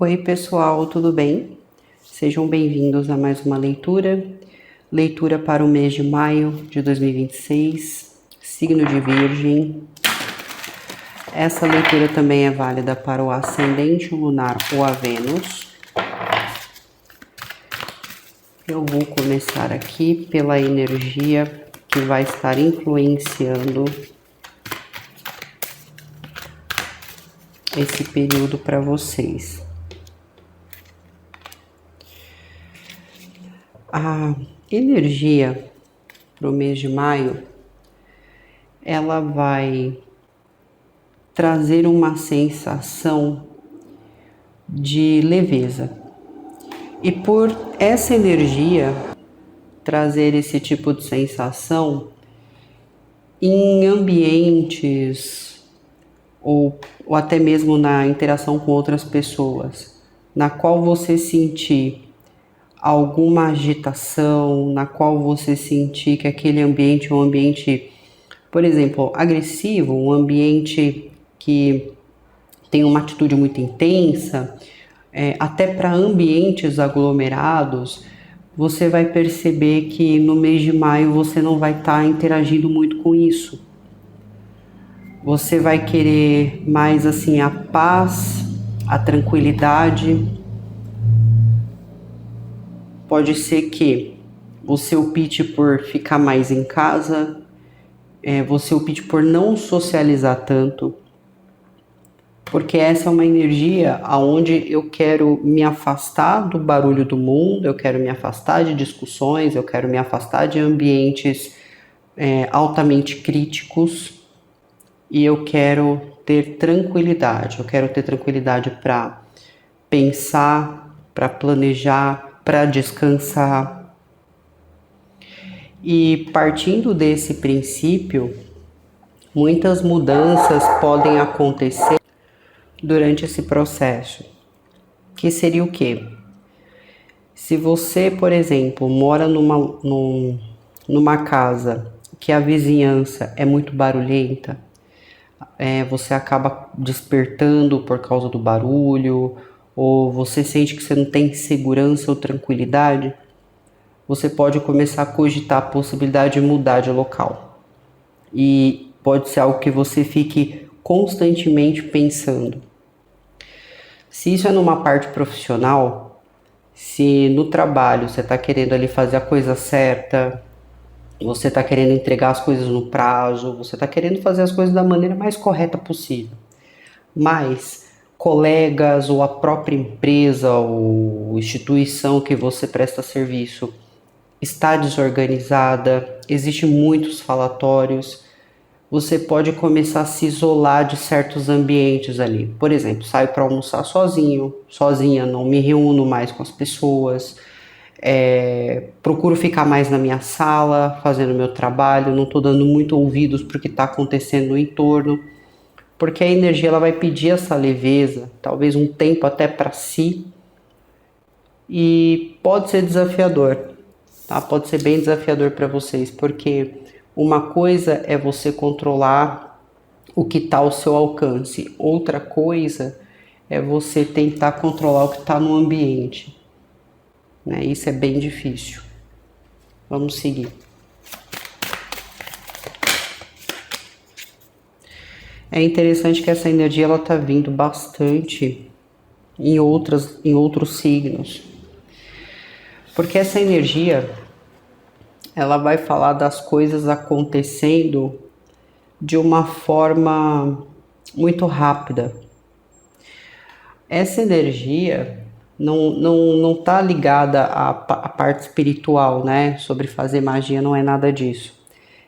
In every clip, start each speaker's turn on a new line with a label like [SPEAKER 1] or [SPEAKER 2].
[SPEAKER 1] Oi pessoal, tudo bem? Sejam bem-vindos a mais uma leitura para o mês de maio de 2026, signo de Virgem. Essa leitura também é válida para o ascendente, o lunar ou a Vênus. Eu vou começar aqui pela energia que vai estar influenciando esse período para vocês. A energia para o mês de maio, ela vai trazer uma sensação de leveza. E por essa energia trazer esse tipo de sensação em ambientes ou até mesmo na interação com outras pessoas, na qual você sentir alguma agitação, na qual você sentir que aquele ambiente é um ambiente, por exemplo, agressivo, um ambiente que tem uma atitude muito intensa, até para ambientes aglomerados, você vai perceber que no mês de maio você não vai estar interagindo muito com isso. Você vai querer mais assim a paz, a tranquilidade. Pode ser que você opte por ficar mais em casa, você opte por não socializar tanto, porque essa é uma energia onde eu quero me afastar do barulho do mundo, eu quero me afastar de discussões, eu quero me afastar de ambientes altamente críticos e eu quero ter tranquilidade. Eu quero ter tranquilidade para pensar, para planejar, para descansar. E partindo desse princípio, muitas mudanças podem acontecer durante esse processo. Que seria o quê? Se você, por exemplo, mora numa casa que a vizinhança é muito barulhenta, você acaba despertando por causa do barulho, ou você sente que você não tem segurança ou tranquilidade, você pode começar a cogitar a possibilidade de mudar de local. E pode ser algo que você fique constantemente pensando. Se isso é numa parte profissional, se no trabalho você está querendo ali fazer a coisa certa, você está querendo entregar as coisas no prazo, você está querendo fazer as coisas da maneira mais correta possível, mas colegas ou a própria empresa ou instituição que você presta serviço está desorganizada, existem muitos falatórios, você pode começar a se isolar de certos ambientes ali. Por exemplo, saio para almoçar sozinho, sozinha, não me reúno mais com as pessoas, procuro ficar mais na minha sala, fazendo meu trabalho, não estou dando muito ouvidos para o que está acontecendo no entorno, porque a energia ela vai pedir essa leveza, talvez um tempo até para si, e pode ser desafiador, tá? Pode ser bem desafiador para vocês, porque uma coisa é você controlar o que está ao seu alcance, outra coisa é você tentar controlar o que está no ambiente, né? Isso é bem difícil. Vamos seguir. É interessante que essa energia ela está vindo bastante em outros signos, porque essa energia ela vai falar das coisas acontecendo de uma forma muito rápida. Essa energia não tá ligada à parte espiritual, né? Sobre fazer magia, não é nada disso.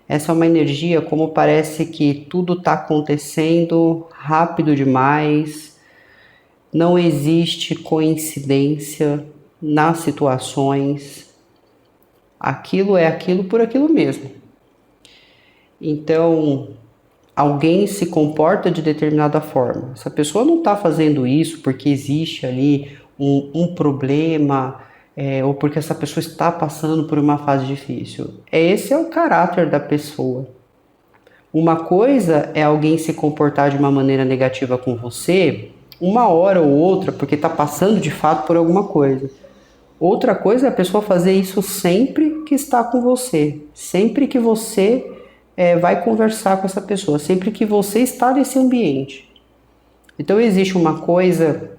[SPEAKER 1] Essa é uma energia como parece que tudo tá acontecendo rápido demais, não existe coincidência nas situações, aquilo é aquilo por aquilo mesmo. Então, alguém se comporta de determinada forma. Essa pessoa não está fazendo isso porque existe ali um problema, ou porque essa pessoa está passando por uma fase difícil. Esse é o caráter da pessoa. Uma coisa é alguém se comportar de uma maneira negativa com você uma hora ou outra, porque está passando de fato por alguma coisa. Outra coisa é a pessoa fazer isso sempre que está com você, sempre que você vai conversar com essa pessoa, sempre que você está nesse ambiente. Então existe uma coisa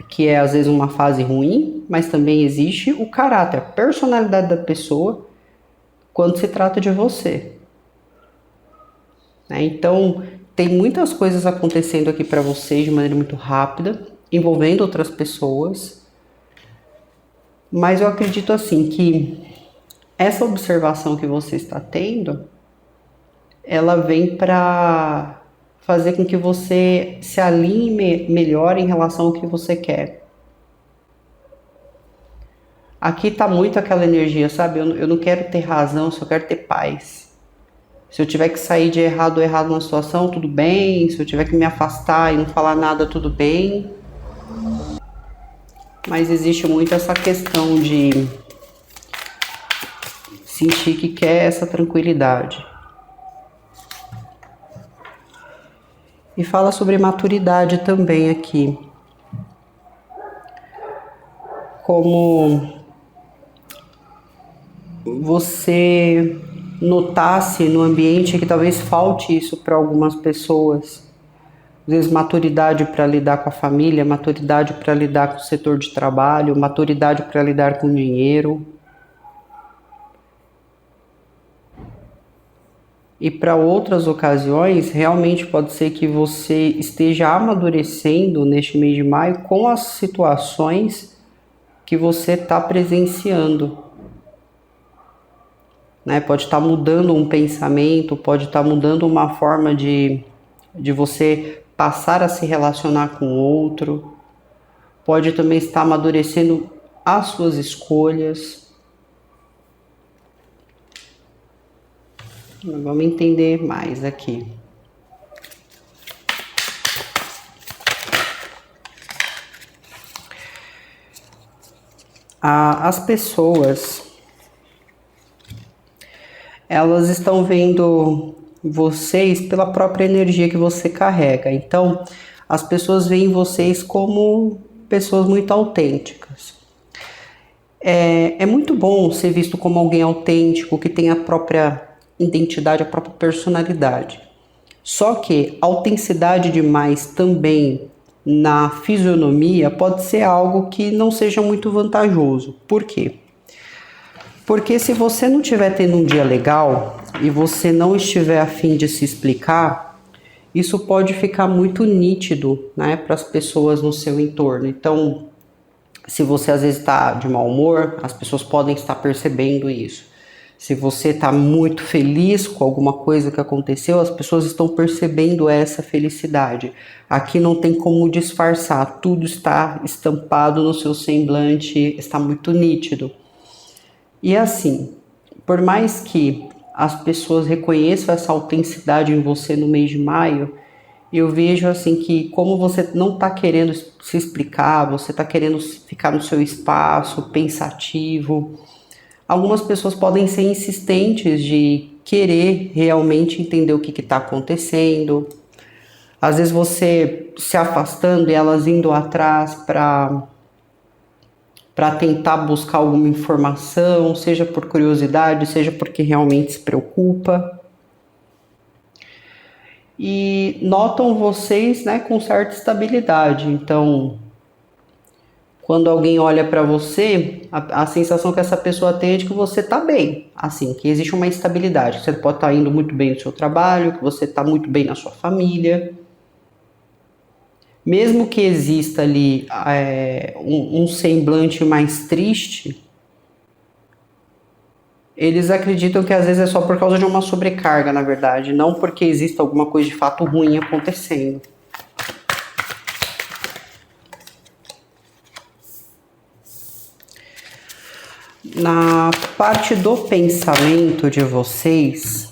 [SPEAKER 1] que é às vezes uma fase ruim, mas também existe o caráter, a personalidade da pessoa quando se trata de você. Então tem muitas coisas acontecendo aqui para vocês de maneira muito rápida, envolvendo outras pessoas, mas eu acredito assim que essa observação que você está tendo, ela vem para fazer com que você se alinhe melhor em relação ao que você quer. Aqui tá muito aquela energia, sabe? Eu não quero ter razão, eu só quero ter paz. Se eu tiver que sair de errado ou errado na situação, tudo bem. Se eu tiver que me afastar e não falar nada, tudo bem. Mas existe muito essa questão de sentir que quer essa tranquilidade. E fala sobre maturidade também aqui. Como você notasse no ambiente que talvez falte isso para algumas pessoas. Às vezes maturidade para lidar com a família, maturidade para lidar com o setor de trabalho, maturidade para lidar com o dinheiro. E para outras ocasiões, realmente pode ser que você esteja amadurecendo neste mês de maio com as situações que você está presenciando. Né? Pode estar mudando um pensamento, pode estar mudando uma forma de você passar a se relacionar com o outro. Pode também estar amadurecendo as suas escolhas. Vamos entender mais aqui. As pessoas, elas estão vendo vocês pela própria energia que você carrega. Então, as pessoas veem vocês como pessoas muito autênticas. É muito bom ser visto como alguém autêntico, que tem a própria identidade, a própria personalidade. Só que autenticidade demais também na fisionomia pode ser algo que não seja muito vantajoso. Por quê? Porque se você não estiver tendo um dia legal e você não estiver a fim de se explicar, isso pode ficar muito nítido, né, para as pessoas no seu entorno. Então, se você às vezes está de mau humor, as pessoas podem estar percebendo isso. Se você está muito feliz com alguma coisa que aconteceu, as pessoas estão percebendo essa felicidade. Aqui não tem como disfarçar, tudo está estampado no seu semblante, está muito nítido. E assim, por mais que as pessoas reconheçam essa autenticidade em você no mês de maio, eu vejo assim que como você não está querendo se explicar, você está querendo ficar no seu espaço, pensativo. Algumas pessoas podem ser insistentes de querer realmente entender o que está acontecendo. Às vezes você se afastando e elas indo atrás para tentar buscar alguma informação, seja por curiosidade, seja porque realmente se preocupa. E notam vocês, né, com certa estabilidade. Então, quando alguém olha para você, a sensação que essa pessoa tem é de que você está bem, assim, que existe uma estabilidade, que você pode estar indo muito bem no seu trabalho, que você está muito bem na sua família. Mesmo que exista ali um semblante mais triste, eles acreditam que às vezes é só por causa de uma sobrecarga, na verdade, não porque exista alguma coisa de fato ruim acontecendo. Na parte do pensamento de vocês,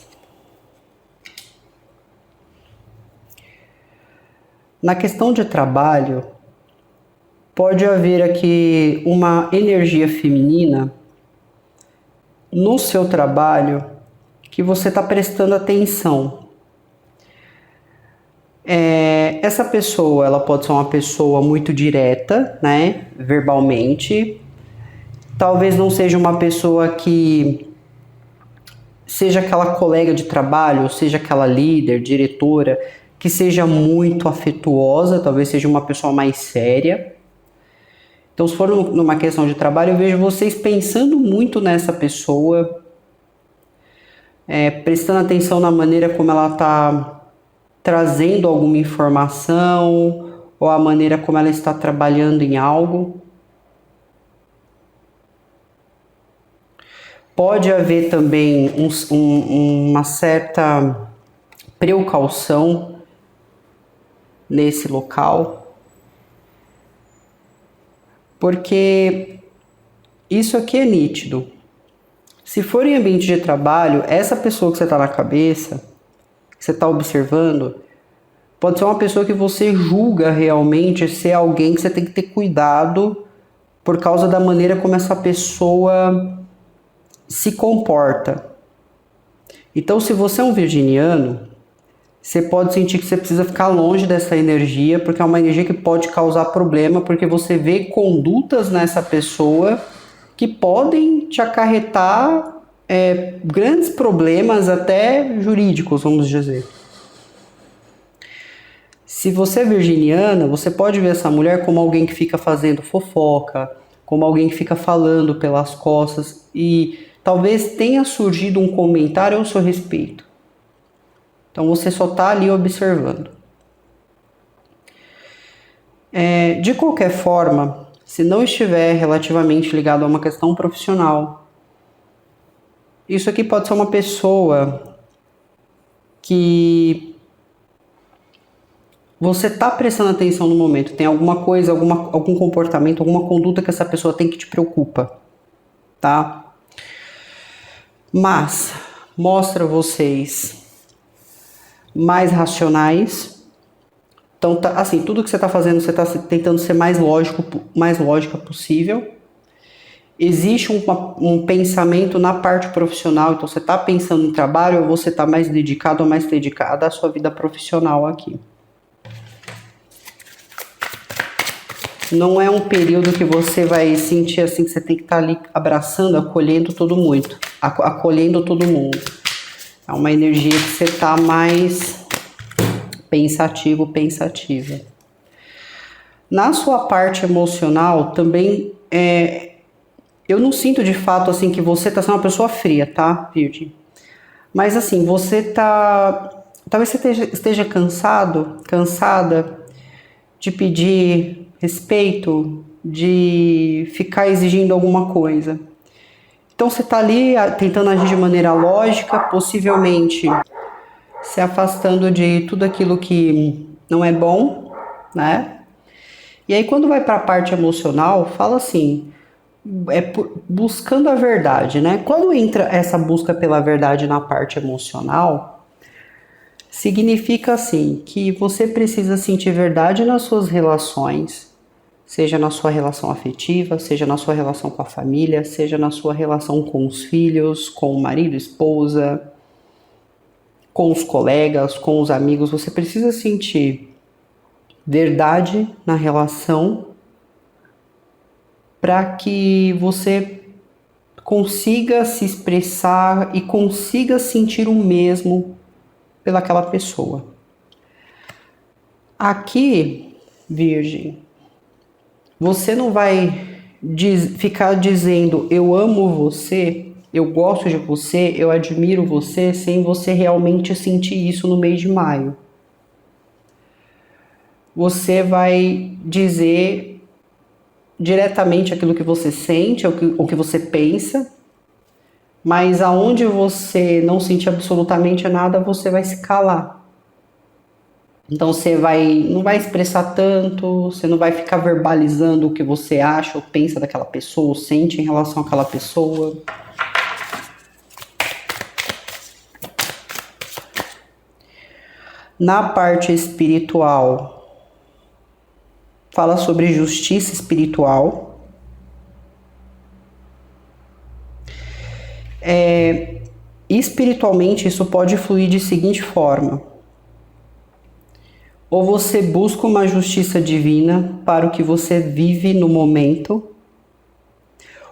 [SPEAKER 1] na questão de trabalho, pode haver aqui uma energia feminina no seu trabalho que você está prestando atenção. Essa pessoa, ela pode ser uma pessoa muito direta, né, verbalmente. Talvez não seja uma pessoa que seja aquela colega de trabalho, ou seja aquela líder, diretora, que seja muito afetuosa, talvez seja uma pessoa mais séria. Então, se for numa questão de trabalho, eu vejo vocês pensando muito nessa pessoa, prestando atenção na maneira como ela está trazendo alguma informação ou a maneira como ela está trabalhando em algo. Pode haver também uma certa precaução nesse local, porque isso aqui é nítido. Se for em ambiente de trabalho, essa pessoa que você está na cabeça, que você está observando, pode ser uma pessoa que você julga realmente ser alguém que você tem que ter cuidado por causa da maneira como essa pessoa se comporta. Então, se você é um virginiano, você pode sentir que você precisa ficar longe dessa energia, porque é uma energia que pode causar problema, porque você vê condutas nessa pessoa que podem te acarretar grandes problemas, até jurídicos, vamos dizer. Se você é virginiana, você pode ver essa mulher como alguém que fica fazendo fofoca, como alguém que fica falando pelas costas, e talvez tenha surgido um comentário ao seu respeito. Então você só está ali observando. De qualquer forma, se não estiver relativamente ligado a uma questão profissional, isso aqui pode ser uma pessoa que você está prestando atenção no momento, tem alguma coisa, algum comportamento, alguma conduta que essa pessoa tem que te preocupa, tá? Mas mostra vocês mais racionais. Então, assim, tudo que você está fazendo, você está tentando ser mais lógica possível. Existe um pensamento na parte profissional, então você está pensando em trabalho ou você está mais dedicado ou mais dedicada à sua vida profissional aqui. Não é um período que você vai sentir assim que você tem que estar ali abraçando, acolhendo todo mundo. É uma energia que você está mais pensativa. Na sua parte emocional também, eu não sinto de fato assim que você está sendo uma pessoa fria, tá, Virgem? Mas assim, talvez você esteja cansada de pedir respeito, de ficar exigindo alguma coisa. Então você está ali tentando agir de maneira lógica, possivelmente se afastando de tudo aquilo que não é bom, né? E aí quando vai para a parte emocional, fala assim, buscando a verdade, né? Quando entra essa busca pela verdade na parte emocional, significa assim que você precisa sentir verdade nas suas relações, seja na sua relação afetiva, seja na sua relação com a família, seja na sua relação com os filhos, com o marido, esposa, com os colegas, com os amigos. Você precisa sentir verdade na relação para que você consiga se expressar e consiga sentir o mesmo pelaquela pessoa. Aqui, Virgem, você não vai ficar dizendo eu amo você, eu gosto de você, eu admiro você, sem você realmente sentir isso no mês de maio. Você vai dizer diretamente aquilo que você sente, o que você pensa, mas aonde você não sente absolutamente nada, você vai se calar. Então você não vai expressar tanto, você não vai ficar verbalizando o que você acha ou pensa daquela pessoa, ou sente em relação àquela pessoa. Na parte espiritual, fala sobre justiça espiritual. Espiritualmente, isso pode fluir de seguinte forma. Ou você busca uma justiça divina para o que você vive no momento,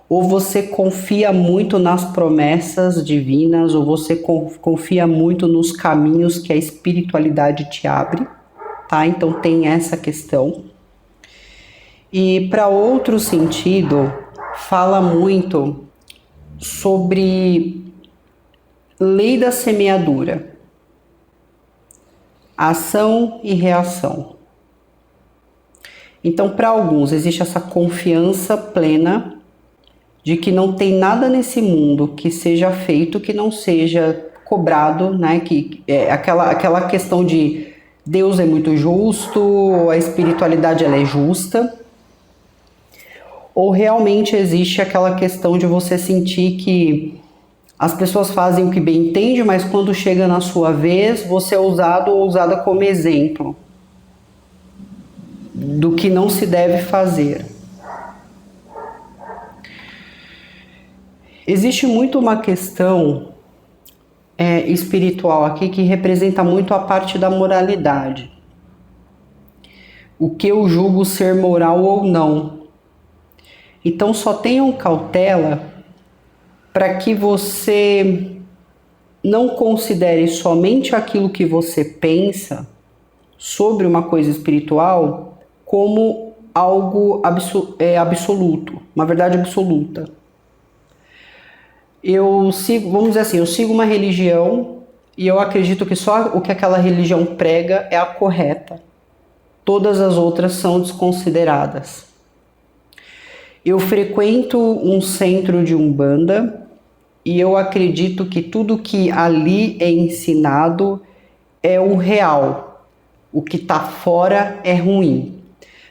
[SPEAKER 1] ou você confia muito nas promessas divinas, ou você confia muito nos caminhos que a espiritualidade te abre, tá? Então tem essa questão. E para outro sentido, fala muito sobre lei da semeadura, ação e reação. Então, para alguns, existe essa confiança plena de que não tem nada nesse mundo que seja feito que não seja cobrado, né? Que é aquela questão de Deus é muito justo, a espiritualidade ela é justa, ou realmente existe aquela questão de você sentir que as pessoas fazem o que bem entende, mas quando chega na sua vez, você é usado ou usada como exemplo do que não se deve fazer. Existe muito uma questão espiritual aqui que representa muito a parte da moralidade. O que eu julgo ser moral ou não. Então só tenham cautela para que você não considere somente aquilo que você pensa sobre uma coisa espiritual como algo absoluto, uma verdade absoluta. Eu sigo, vamos dizer assim, eu sigo uma religião e eu acredito que só o que aquela religião prega é a correta. Todas as outras são desconsideradas. Eu frequento um centro de Umbanda e eu acredito que tudo que ali é ensinado é o real. O que está fora é ruim.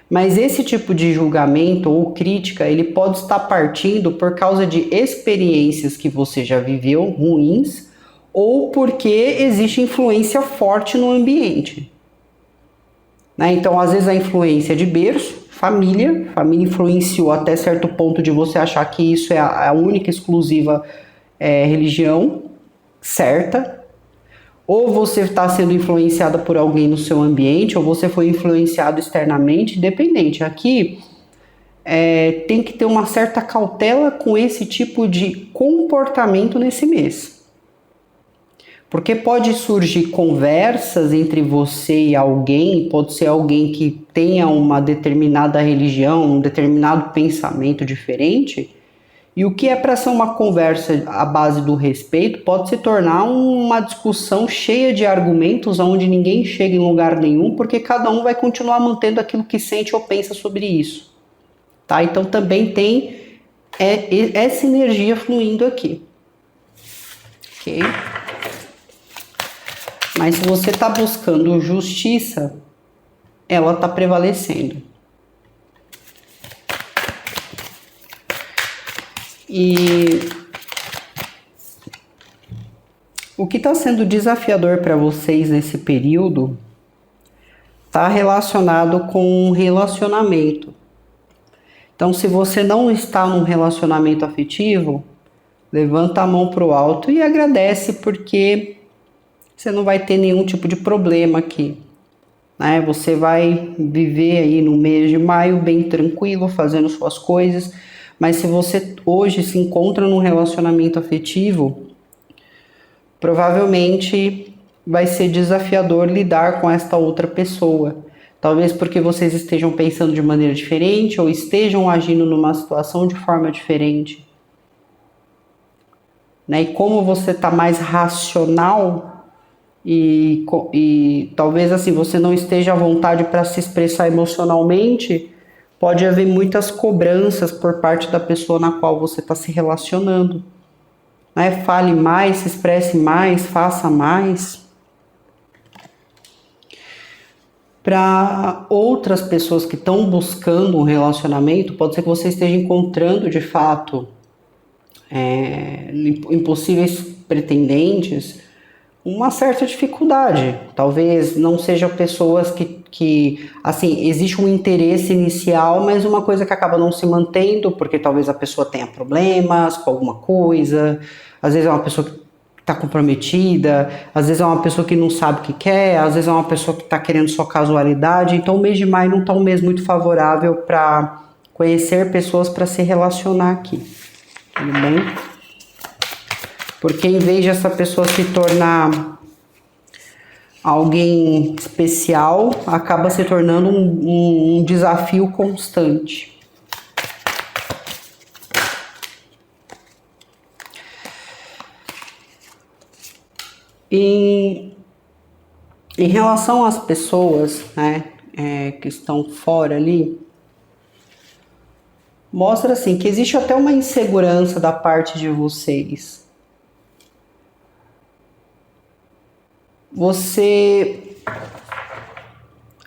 [SPEAKER 1] Mas esse tipo de julgamento ou crítica, ele pode estar partindo por causa de experiências que você já viveu ruins ou porque existe influência forte no ambiente. Né? Então, às vezes a influência é de berço, família influenciou até certo ponto de você achar que isso é a única exclusiva religião certa. Ou você está sendo influenciada por alguém no seu ambiente, ou você foi influenciado externamente, independente. Aqui tem que ter uma certa cautela com esse tipo de comportamento nesse mês. Porque pode surgir conversas entre você e alguém, pode ser alguém que tenha uma determinada religião, um determinado pensamento diferente, e o que é para ser uma conversa à base do respeito pode se tornar uma discussão cheia de argumentos onde ninguém chega em lugar nenhum, porque cada um vai continuar mantendo aquilo que sente ou pensa sobre isso. Tá? Então também tem essa energia fluindo aqui. Ok? Mas se você está buscando justiça, ela está prevalecendo. E o que está sendo desafiador para vocês nesse período está relacionado com um relacionamento. Então, se você não está num relacionamento afetivo, levanta a mão para o alto e agradece, porque você não vai ter nenhum tipo de problema aqui. Né? Você vai viver aí no mês de maio bem tranquilo, fazendo suas coisas. Mas se você hoje se encontra num relacionamento afetivo, provavelmente vai ser desafiador lidar com esta outra pessoa. Talvez porque vocês estejam pensando de maneira diferente ou estejam agindo numa situação de forma diferente. Né? E como você está mais racional e talvez assim você não esteja à vontade para se expressar emocionalmente, pode haver muitas cobranças por parte da pessoa na qual você está se relacionando. Né? Fale mais, se expresse mais, faça mais. Para outras pessoas que estão buscando um relacionamento, pode ser que você esteja encontrando de fato impossíveis pretendentes, uma certa dificuldade. Talvez não sejam pessoas que assim, existe um interesse inicial, mas uma coisa que acaba não se mantendo, porque talvez a pessoa tenha problemas com alguma coisa, às vezes é uma pessoa tá comprometida, às vezes é uma pessoa que não sabe o que quer, às vezes é uma pessoa que está querendo só casualidade. Então o mês de maio não está um mês muito favorável para conhecer pessoas, para se relacionar aqui, tudo bem? Porque em vez de essa pessoa se tornar alguém especial, acaba se tornando um desafio constante. Em relação às pessoas, né, que estão fora ali, mostra assim que existe até uma insegurança da parte de vocês. Você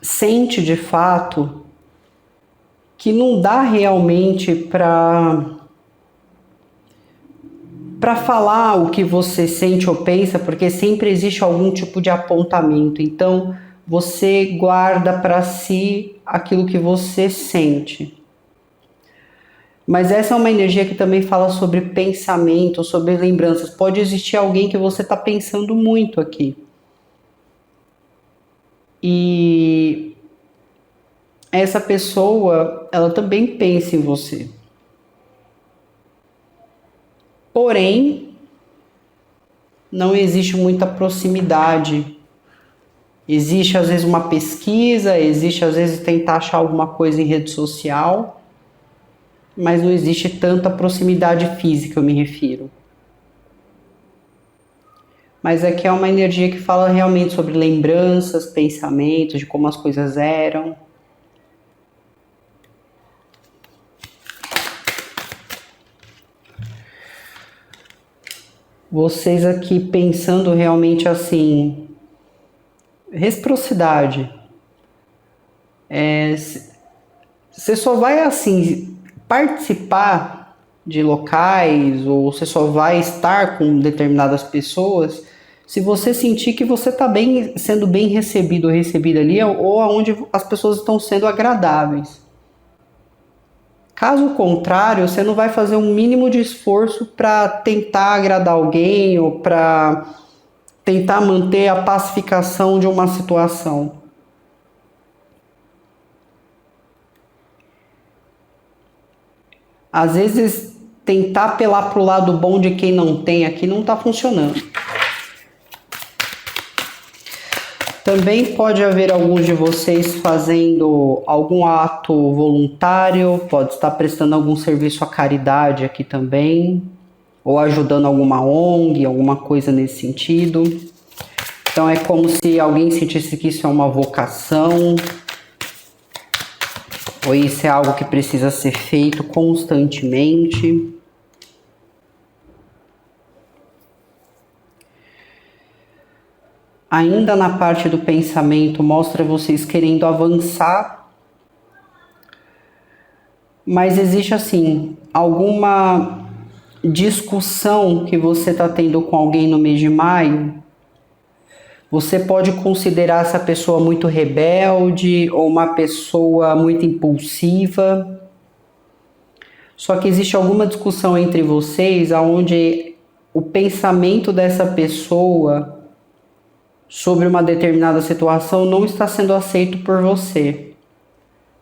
[SPEAKER 1] sente de fato que não dá realmente para falar o que você sente ou pensa, porque sempre existe algum tipo de apontamento. Então, você guarda para si aquilo que você sente. Mas essa é uma energia que também fala sobre pensamento, sobre lembranças. Pode existir alguém que você está pensando muito aqui. E essa pessoa, ela também pensa em você. Porém, não existe muita proximidade. Existe às vezes uma pesquisa, existe às vezes tentar achar alguma coisa em rede social, mas não existe tanta proximidade física, eu me refiro. Mas aqui é uma energia que fala realmente sobre lembranças, pensamentos, de como as coisas eram. Vocês aqui pensando realmente assim, reciprocidade. Você só vai assim participar de locais ou você só vai estar com determinadas pessoas se você sentir que você está sendo bem recebido ou recebida ali, ou aonde as pessoas estão sendo agradáveis. Caso contrário, você não vai fazer um mínimo de esforço para tentar agradar alguém ou para tentar manter a pacificação de uma situação. Às vezes, tentar apelar para o lado bom de quem não tem aqui não está funcionando. Também pode haver alguns de vocês fazendo algum ato voluntário, pode estar prestando algum serviço à caridade aqui também, ou ajudando alguma ONG, alguma coisa nesse sentido. Então é como se alguém sentisse que isso é uma vocação, ou isso é algo que precisa ser feito constantemente. Ainda na parte do pensamento, mostra vocês querendo avançar, mas existe assim, alguma discussão que você está tendo com alguém no mês de maio. Você pode considerar essa pessoa muito rebelde ou uma pessoa muito impulsiva. Só que existe alguma discussão entre vocês onde o pensamento dessa pessoa sobre uma determinada situação não está sendo aceito por você.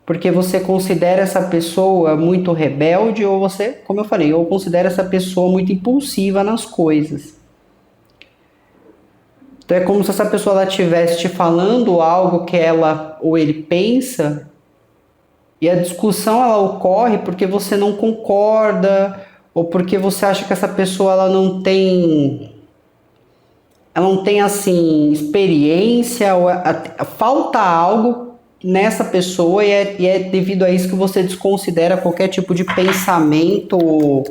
[SPEAKER 1] Porque você considera essa pessoa muito rebelde ou você, como eu falei, ou considera essa pessoa muito impulsiva nas coisas. Então é como se essa pessoa estivesse te falando algo que ela ou ele pensa e a discussão ela ocorre porque você não concorda ou porque você acha que essa pessoa ela não tem assim experiência ou falta algo nessa pessoa e é devido a isso que você desconsidera qualquer tipo de pensamento,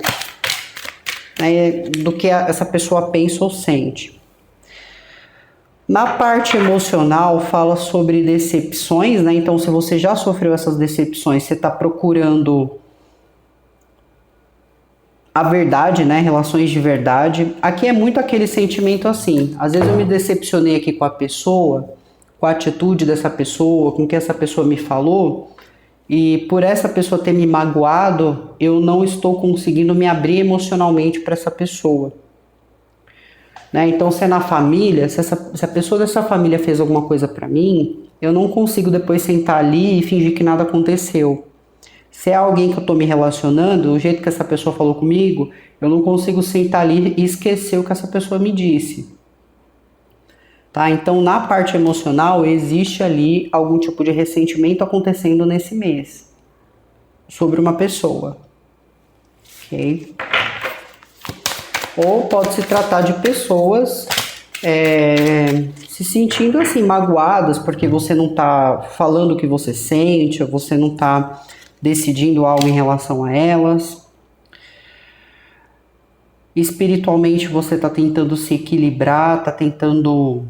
[SPEAKER 1] né, do que essa pessoa pensa ou sente. Na parte emocional fala sobre decepções, né? Então se você já sofreu essas decepções, você está procurando a verdade, né? Relações de verdade. Aqui é muito aquele sentimento assim. Às vezes eu me decepcionei aqui com a pessoa, com a atitude dessa pessoa, com o que essa pessoa me falou, e por essa pessoa ter me magoado, eu não estou conseguindo me abrir emocionalmente para essa pessoa. né? Então, se é na família, se a pessoa dessa família fez alguma coisa para mim, eu não consigo depois sentar ali e fingir que nada aconteceu. Se é alguém que eu tô me relacionando, o jeito que essa pessoa falou comigo, eu não consigo sentar ali e esquecer o que essa pessoa me disse. Tá? Então, na parte emocional, existe ali algum tipo de ressentimento acontecendo nesse mês sobre uma pessoa. Ok? Ou pode se tratar de pessoas se sentindo assim, magoadas, porque você não tá falando o que você sente, ou você não tá decidindo algo em relação a elas. Espiritualmente você está tentando se equilibrar, está tentando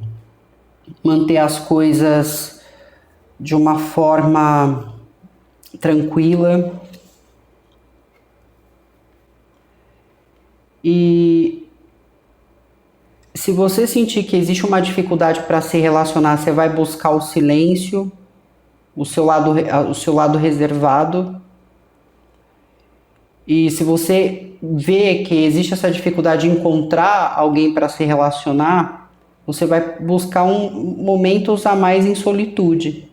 [SPEAKER 1] manter as coisas de uma forma tranquila. E se você sentir que existe uma dificuldade para se relacionar, você vai buscar o silêncio, o seu lado reservado. E se você vê que existe essa dificuldade de encontrar alguém para se relacionar, você vai buscar momentos a mais em solitude.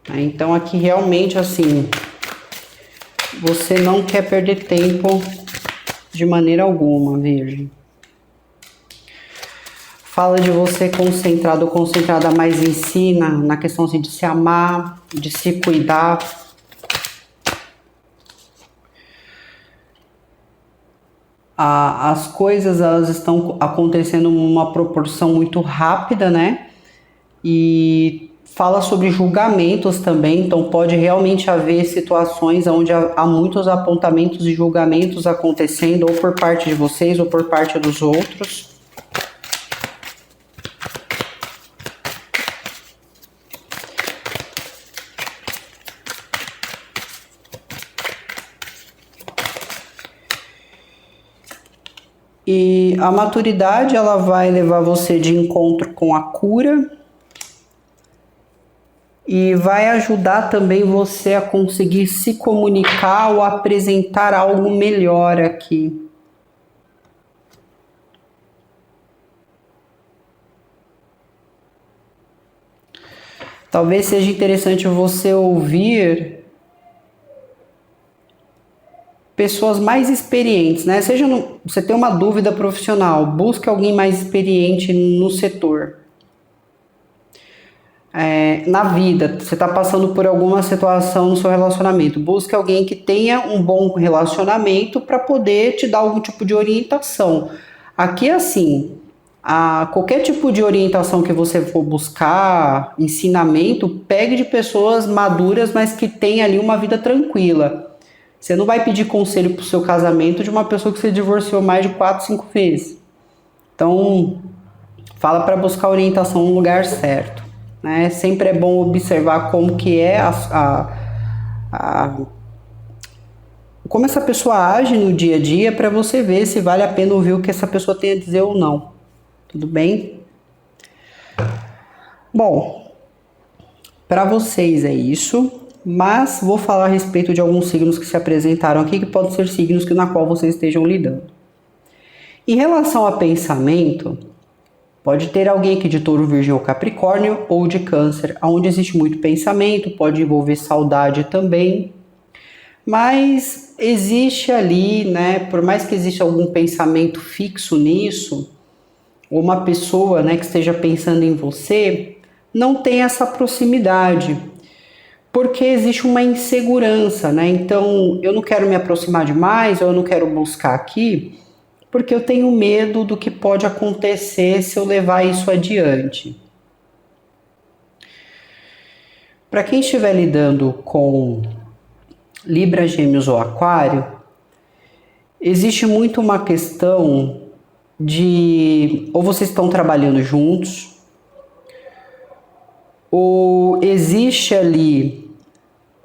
[SPEAKER 1] Então aqui realmente assim, você não quer perder tempo de maneira alguma, Virgem. Fala de você concentrado ou concentrada mais em si, na questão assim, de se amar, de se cuidar. As coisas elas estão acontecendo numa proporção muito rápida, né? E fala sobre julgamentos também, então pode realmente haver situações onde há muitos apontamentos e julgamentos acontecendo, ou por parte de vocês ou por parte dos outros. E a maturidade ela vai levar você de encontro com a cura e vai ajudar também você a conseguir se comunicar ou apresentar algo melhor aqui. Talvez seja interessante você ouvir pessoas mais experientes, né? Você tem uma dúvida profissional, busque alguém mais experiente no setor. Na vida, você está passando por alguma situação no seu relacionamento, busque alguém que tenha um bom relacionamento para poder te dar algum tipo de orientação. Aqui é assim, qualquer tipo de orientação que você for buscar, ensinamento, pegue de pessoas maduras, mas que tenham ali uma vida tranquila. Você não vai pedir conselho para o seu casamento de uma pessoa que você divorciou mais de 4, 5 vezes. Então, fala para buscar orientação no lugar certo. Né? Sempre é bom observar como que é como essa pessoa age no dia a dia para você ver se vale a pena ouvir o que essa pessoa tem a dizer ou não. Tudo bem? Bom, para vocês é isso. Mas vou falar a respeito de alguns signos que se apresentaram aqui, que podem ser signos na qual vocês estejam lidando. Em relação a pensamento, pode ter alguém aqui de Touro, Virgem ou Capricórnio, ou de Câncer, onde existe muito pensamento, pode envolver saudade também. Mas existe ali, né, por mais que exista algum pensamento fixo nisso, ou uma pessoa, né, que esteja pensando em você, não tem essa proximidade. Porque existe uma insegurança, né? Então, eu não quero me aproximar demais, ou eu não quero buscar aqui, porque eu tenho medo do que pode acontecer se eu levar isso adiante. Para quem estiver lidando com Libra, Gêmeos ou Aquário, existe muito uma questão de ou vocês estão trabalhando juntos, ou existe ali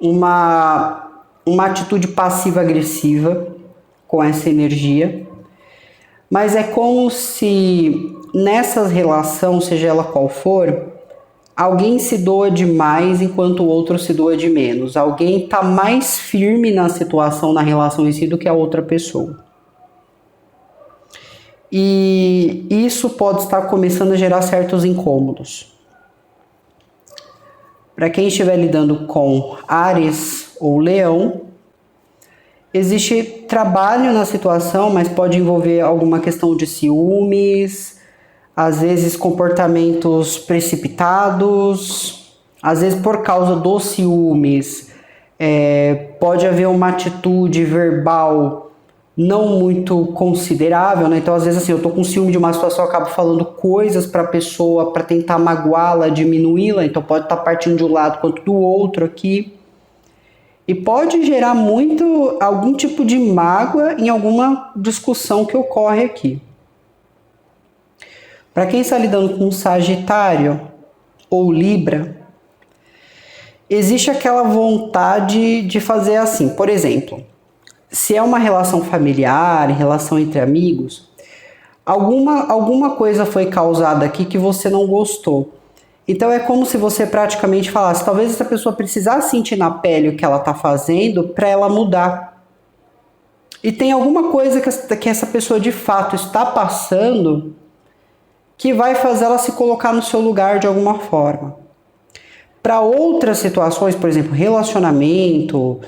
[SPEAKER 1] uma atitude passiva-agressiva com essa energia, mas é como se nessa relação, seja ela qual for, alguém se doa demais enquanto o outro se doa de menos. Alguém está mais firme na situação, na relação em si, do que a outra pessoa. e isso pode estar começando a gerar certos incômodos. Para quem estiver lidando com Áries ou Leão, existe trabalho na situação, mas pode envolver alguma questão de ciúmes, às vezes comportamentos precipitados, às vezes por causa dos ciúmes, pode haver uma atitude verbal não muito considerável, né? Então, às vezes, assim, eu tô com ciúme de uma situação, eu acabo falando coisas para a pessoa para tentar magoá-la, diminuí-la, então pode estar partindo de um lado quanto do outro aqui. E pode gerar muito algum tipo de mágoa em alguma discussão que ocorre aqui. Para quem está lidando com Sagitário ou Libra, existe aquela vontade de fazer assim, por exemplo, se é uma relação familiar, relação entre amigos, alguma coisa foi causada aqui que você não gostou. Então é como se você praticamente falasse, talvez essa pessoa precisasse sentir na pele o que ela está fazendo para ela mudar. E tem alguma coisa que essa pessoa de fato está passando que vai fazer ela se colocar no seu lugar de alguma forma. Para outras situações, por exemplo, relacionamento,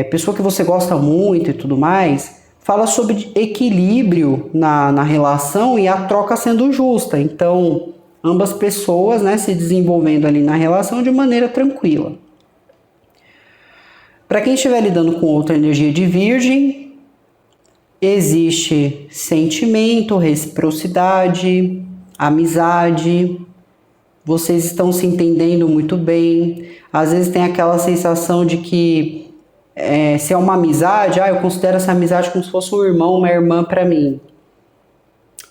[SPEAKER 1] pessoa que você gosta muito e tudo mais, fala sobre equilíbrio na relação e a troca sendo justa. Então, ambas pessoas, né, se desenvolvendo ali na relação de maneira tranquila. Para quem estiver lidando com outra energia de Virgem, existe sentimento, reciprocidade, amizade, vocês estão se entendendo muito bem. Às vezes tem aquela sensação de que se é uma amizade, eu considero essa amizade como se fosse um irmão, uma irmã para mim.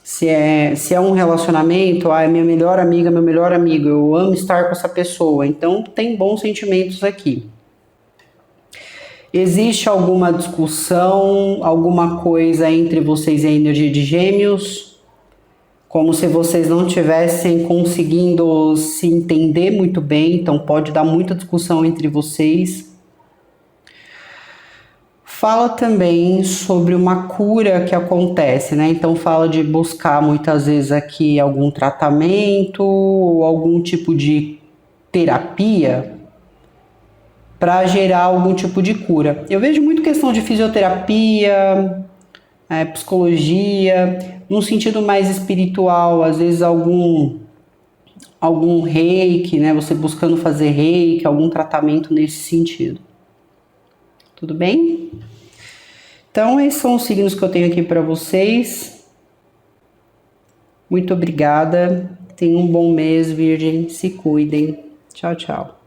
[SPEAKER 1] Se é um relacionamento, é minha melhor amiga, meu melhor amigo, eu amo estar com essa pessoa. Então tem bons sentimentos aqui. Existe alguma discussão, alguma coisa entre vocês e a energia de Gêmeos? Como se vocês não estivessem conseguindo se entender muito bem, então pode dar muita discussão entre vocês. Fala também sobre uma cura que acontece, né? Então fala de buscar muitas vezes aqui algum tratamento ou algum tipo de terapia para gerar algum tipo de cura. Eu vejo muito questão de fisioterapia, psicologia, num sentido mais espiritual, às vezes algum reiki, né? Você buscando fazer reiki, algum tratamento nesse sentido. Tudo bem? Então, esses são os signos que eu tenho aqui para vocês. Muito obrigada. Tenham um bom mês, Virgem. Se cuidem. Tchau, tchau.